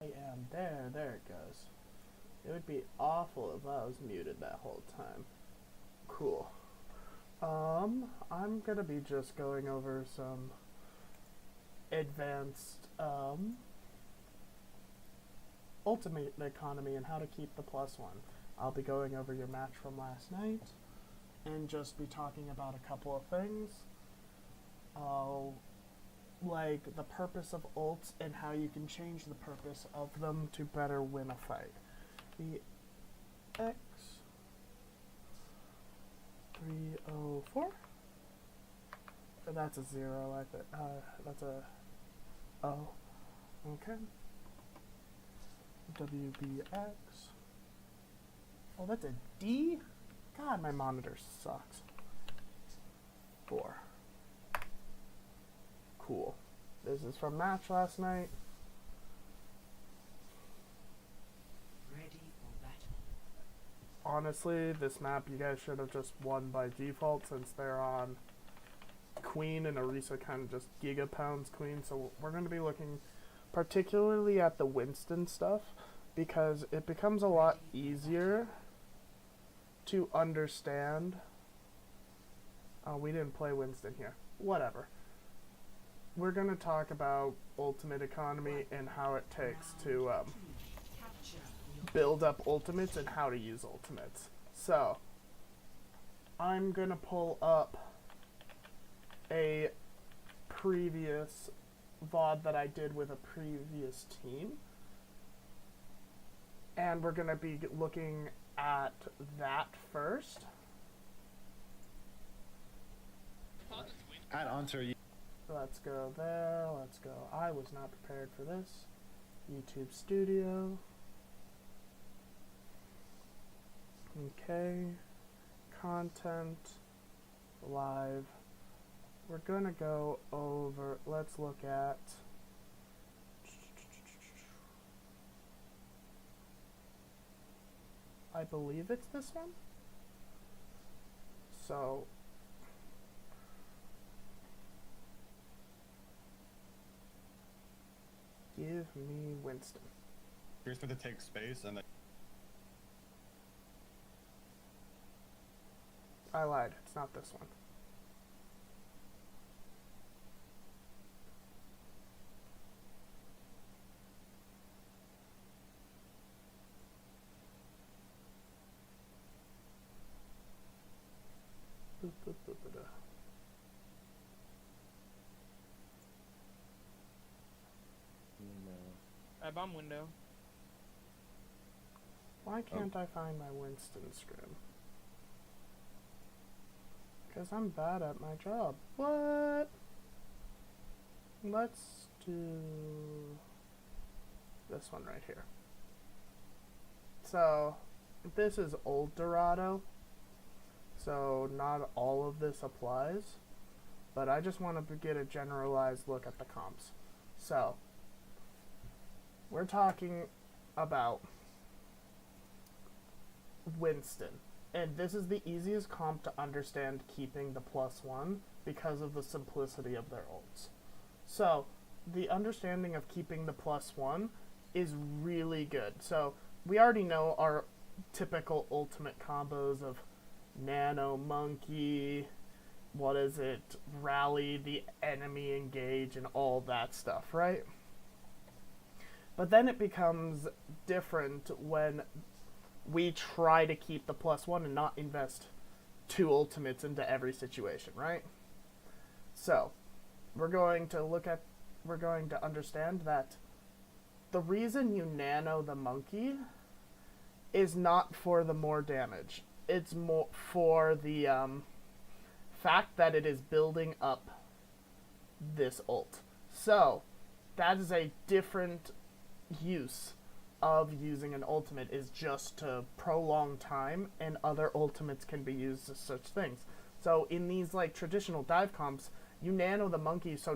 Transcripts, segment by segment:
I am there. There it goes. It would be awful if I was muted that whole time. Cool. I'm gonna be just going over some advanced, ultimate economy and how to keep the +1. I'll be going over your match from last night and just be talking about a couple of things. Like the purpose of ults and how you can change the purpose of them to better win a fight. The X304. That's a 0. I think that's a O. Okay. WBX. Oh, that's a D? God, my monitor sucks. 4. Cool. This is from match last night. Ready for battle. Honestly, this map you guys should have just won by default since they're on Queen and Orisa kind of just giga-pounds Queen. So we're going to be looking particularly at the Winston stuff because it becomes a lot easier to understand. Oh, we didn't play Winston here. Whatever. We're going to talk about ultimate economy and how it takes to build up ultimates and how to use ultimates. So, I'm going to pull up a previous VOD that I did with a previous team. And we're going to be looking at that first. Add onto you. Let's go there. Let's go. I was not prepared for this. YouTube Studio. Okay. Content. Live. We're going to go over. Let's look at. I believe it's this one. So. Give me Winston. You're supposed to take space and then. I lied. It's not this one. Bomb window. Why can't I find my Winston scrim? Because I'm bad at my job. What? Let's do this one right here. So, this is Old Dorado. So, not all of this applies. But I just want to get a generalized look at the comps. So, we're talking about Winston. And this is the easiest comp to understand keeping the +1 because of the simplicity of their ults. So, the understanding of keeping the +1 is really good. So, we already know our typical ultimate combos of Nano Monkey, Rally, the enemy engage, and all that stuff, right? But then it becomes different when we try to keep the +1 and not invest 2 ultimates into every situation, right? So, we're going to understand that the reason you nano the monkey is not for the more damage. It's more for the fact that it is building up this ult. So, that is a different use of using an ultimate, is just to prolong time, and other ultimates can be used as such things. So in these like traditional dive comps, you nano the monkey so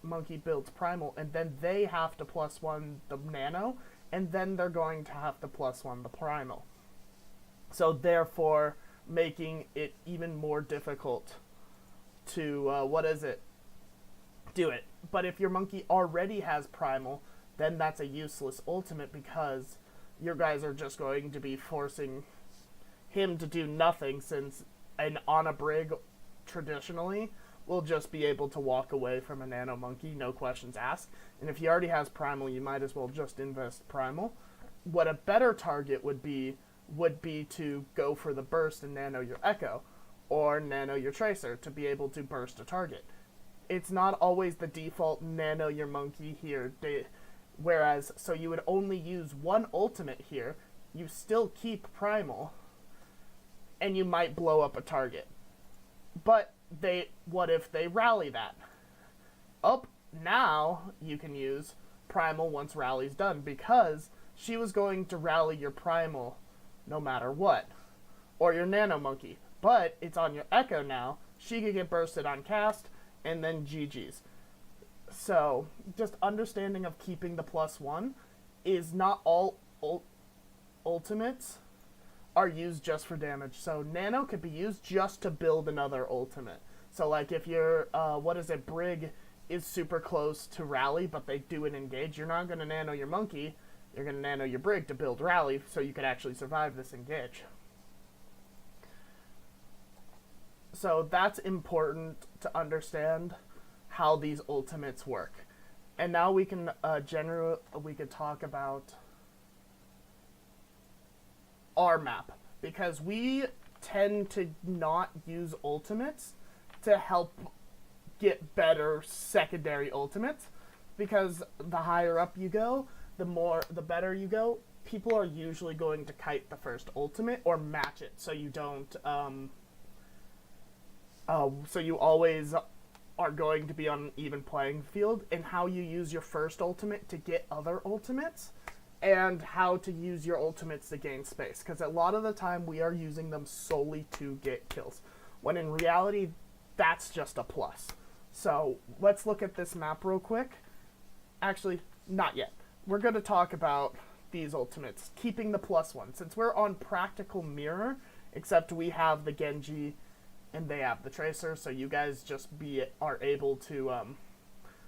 monkey builds primal, and then they have to +1 the nano, and then they're going to have to +1 the primal. So therefore making it even more difficult to do it. But if your monkey already has primal, then that's a useless ultimate because your guys are just going to be forcing him to do nothing, since an on a brig traditionally will just be able to walk away from a nano monkey, no questions asked. And if he already has primal, you might as well just invest primal. What a better target would be to go for the burst and nano your echo, or nano your tracer to be able to burst a target. It's not always the default nano your monkey here, whereas, so you would only use one ultimate here, you still keep primal, and you might blow up a target. But what if they rally that? Now you can use primal once rally's done, because she was going to rally your primal no matter what, or your nano monkey. But it's on your echo now, she could get bursted on cast, and then GG's. So, just understanding of keeping the +1 is not all ultimates are used just for damage. So nano could be used just to build another ultimate. So like if your, brig is super close to rally, but they do an engage, you're not going to nano your monkey, you're going to nano your brig to build rally so you could actually survive this engage. So that's important to understand how these ultimates work. And now we can we could talk about our map, because we tend to not use ultimates to help get better secondary ultimates, because the higher up you go, the better you go. People are usually going to kite the first ultimate or match it, so you don't so you always are going to be on an even playing field in how you use your first ultimate to get other ultimates, and how to use your ultimates to gain space, because a lot of the time we are using them solely to get kills, when in reality that's just a plus. So let's look at this map real quick. Actually, not yet. We're going to talk about these ultimates, keeping the +1, since we're on practical mirror, except we have the Genji and they have the tracer, so you guys just are able to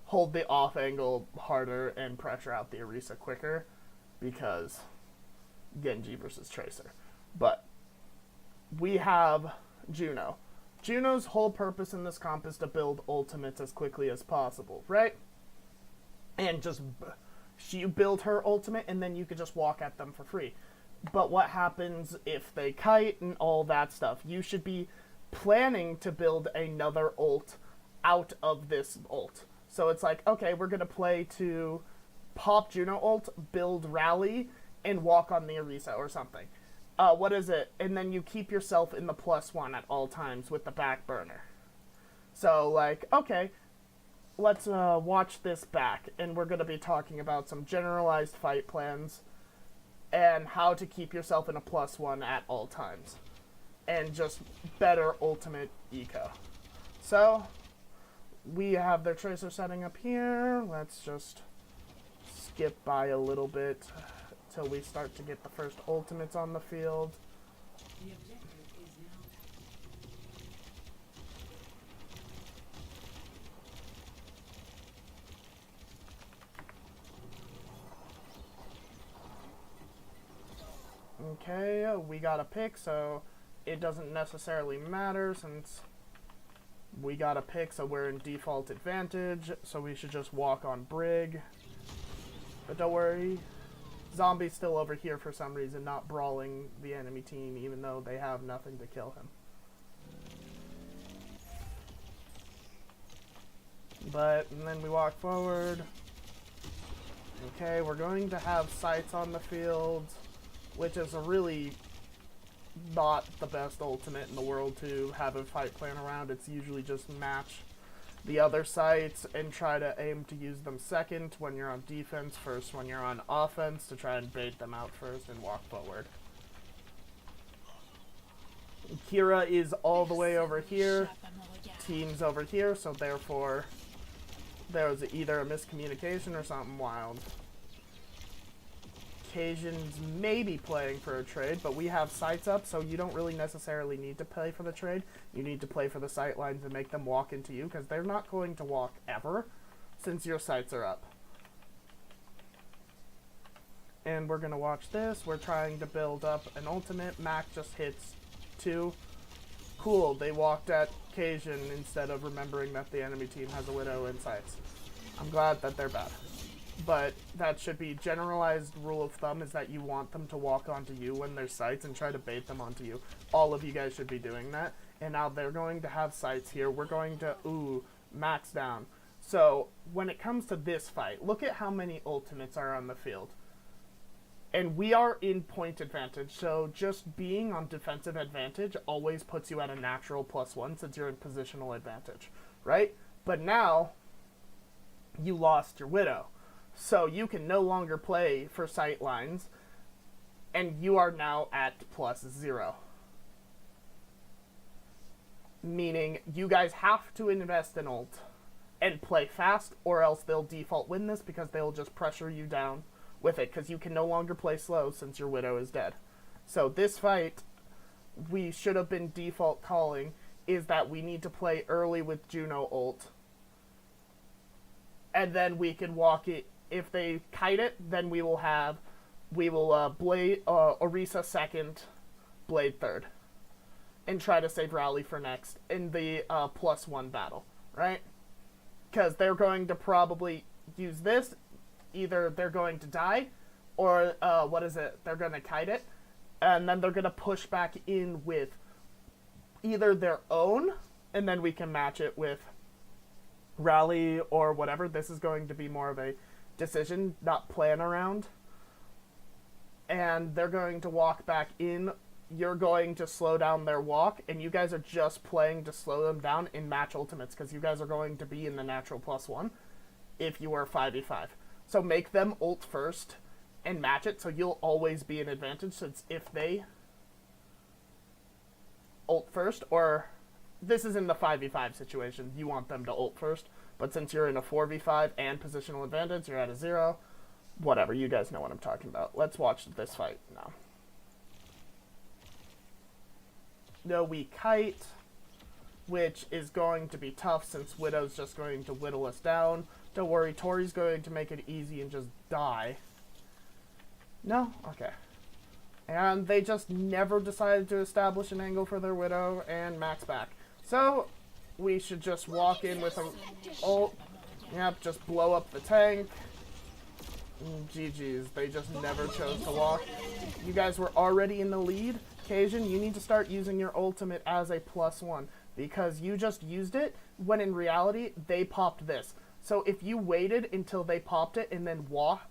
hold the off angle harder and pressure out the Orisa quicker, because Genji versus tracer. But we have Juno. Juno's whole purpose in this comp is to build ultimates as quickly as possible, right? And just you build her ultimate and then you could just walk at them for free. But what happens if they kite and all that stuff? You should be planning to build another ult out of this ult. So it's like, okay, we're going to play to pop Juno ult, build rally, and walk on the Orisa or something. What is it? And then you keep yourself in the +1 at all times with the back burner. So like, okay, let's watch this back, and we're going to be talking about some generalized fight plans and how to keep yourself in a +1 at all times, and just better ultimate eco. So we have their tracer setting up here. Let's just skip by a little bit till we start to get the first ultimates on the field. The objective is now. Okay, we got a pick, so it doesn't necessarily matter since we got a pick, so we're in default advantage, so we should just walk on brig. But don't worry, Zombie's still over here for some reason, not brawling the enemy team, even though they have nothing to kill him. And then we walk forward. Okay, we're going to have sights on the field, which is a really not the best ultimate in the world to have a fight plan around. It's usually just match the other sites and try to aim to use them second when you're on defense, first when you're on offense, to try and bait them out first and walk forward. Kira is all the way over here, team's over here, so therefore there was either a miscommunication or something wild. Occasions maybe playing for a trade, but we have sights up, so you don't really necessarily need to play for the trade. You need to play for the sight lines and make them walk into you, because they're not going to walk ever since your sights are up. And we're gonna watch this. We're trying to build up an ultimate. Mac just hits 2. Cool, they walked at Cajun instead of remembering that the enemy team has a Widow in sights. I'm glad that they're bad. But that should be generalized rule of thumb, is that you want them to walk onto you when there's sights and try to bait them onto you. All of you guys should be doing that. And now they're going to have sights here. We're going to, max down. So when it comes to this fight, look at how many ultimates are on the field. And we are in point advantage, so just being on defensive advantage always puts you at a natural +1 since you're in positional advantage, right? But now, you lost your Widow. So you can no longer play for sight lines, and you are now at +0. Meaning, you guys have to invest in ult and play fast, or else they'll default win this because they'll just pressure you down with it, because you can no longer play slow since your Widow is dead. So this fight, we should have been default calling, is that we need to play early with Juno ult. And then we can walk it. If they kite it, then we will Blade, Orisa second, Blade third. And try to save Rally for next in the +1 battle, right? Because they're going to probably use this. Either they're going to die, or they're going to kite it, and then they're going to push back in with either their own, and then we can match it with Rally or whatever. This is going to be more of a decision, not plan around. And they're going to walk back in. You're going to slow down their walk, and you guys are just playing to slow them down in match ultimates, because you guys are going to be in the natural +1 if you are 5v5. So make them ult first and match it, so you'll always be an advantage, since if they ult first, or this is in the 5v5 situation, you want them to ult first, but since you're in a 4v5 and positional advantage, you're at a 0. Whatever, you guys know what I'm talking about. Let's watch this fight now. No, we kite, which is going to be tough since Widow's just going to whittle us down. Don't worry, Tori's going to make it easy and just die. No? Okay. And they just never decided to establish an angle for their Widow and max back. So, we should just walk in with an ult. Yep, just blow up the tank. GG's. They just never chose to walk. You guys were already in the lead. Cajun, you need to start using your ultimate as a +1, because you just used it when in reality they popped this. So if you waited until they popped it and then walked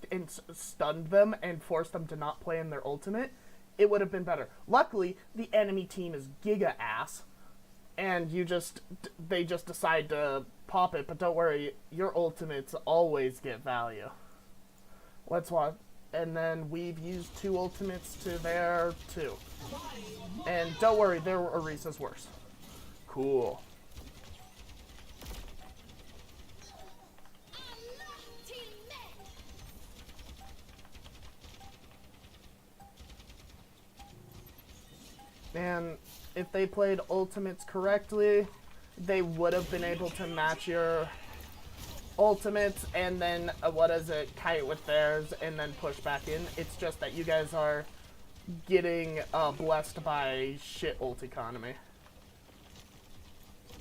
and stunned them and forced them to not play in their ultimate, it would have been better. Luckily, the enemy team is giga ass, and they just decide to pop it. But don't worry, your ultimates always get value. Let's watch. And then we've used 2 ultimates to their 2. And don't worry, their Orisa's worse. Cool. And if they played ultimates correctly, they would have been able to match your ultimates and then kite with theirs and then push back in. It's just that you guys are getting blessed by shit ult economy.